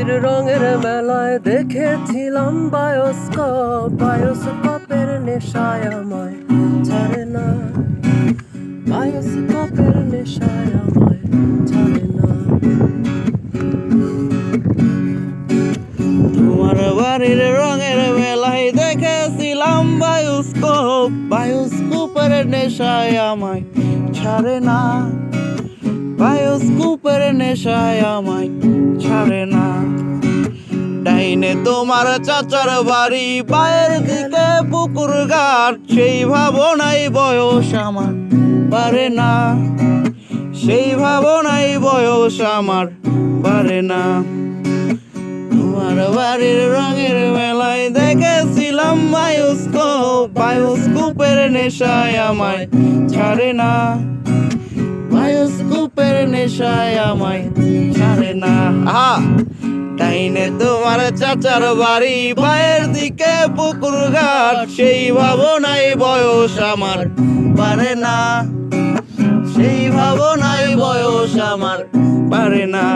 বাড়ির রঙের মেলায় দেখেছিলাম বায়োস্কোপের নেশায় আমায় ছাড়ে না, বায়োস্কোপের নেশায় আমায় ছাড়ে না। তোমার বাড়ির রঙের মেলায় দেখেছিলাম বায়োস্কোপের নেশায় আমায় ছাড়ে না, বায়োস্কোপের নেশায় আমায় ছাড়ে না। ডাইনে তোমার চাচার বাড়ি, পায়ের দিকে পুকুর ঘাট, সেই ভাবনাই বয়স আমার পারে না, সেই ভাবনাই বয়স আমার পারে না। তোমার বাড়ির রঙের মেলায় দেখেছিলাম বায়োস্কোপের নেশায় আমায় ছাড়ে না, বায়োস্কোপের নেশায় আমায় ছাড়ে না। আহা, ডাইনে তোমার চাচার বাড়ি, পায়ের দিকে পুকুর ঘাট, সেই ভাবনাই বয়স আমার পারে না, সেই ভাবনাই বয়স আমার পারে না।